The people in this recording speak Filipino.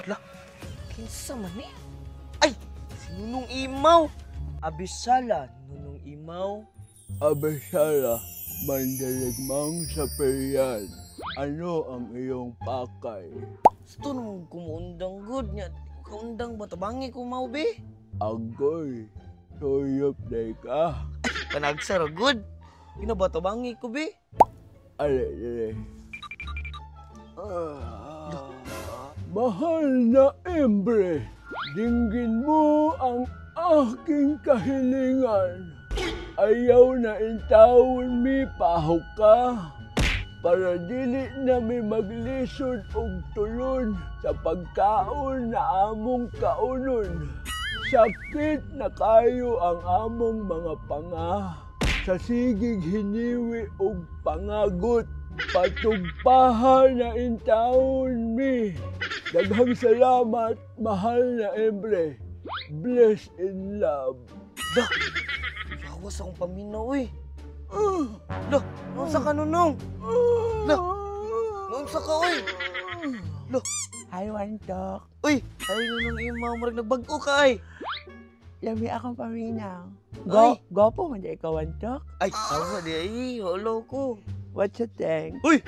Lah, kinsa man ni? Ay, si Nunong Imaw. Abisala, Nunong Imaw. Abisala, mandaligmang sa periyan. Ano ang iyong pakay? Gusto nung kumuundang good niya. Kaundang ba? Tabangi ko mau be? Agoy, tuyop day ka. Panagsara good. Ina ba tabangi ko be? Ale. Mahal na Embre, dinggin mo ang aking kahilingan. Ayaw na intawon mi pahok ka. Para dili na mi maglisod og tulon sa pagkaon na among kaunon. Sakit na kayo ang among mga panga. Sa sigig hiniwi og pangagot. Patugpahan na intawon mi. Daghang salamat, mahal na Embre. Bless in love. Dah, lawas akong paminaw eh. Dah, naunsa ka Nunong? Dah, naunsa ka oy? Dah, Hi, Wantok. uy, ay Nunong Imaw, marag nagbag-o ka ay. Lami akong paminaw. Ay. Gopo man di ikaw, Wantok. Ay, tawa di ay, wala ko. What's your thing? Uy,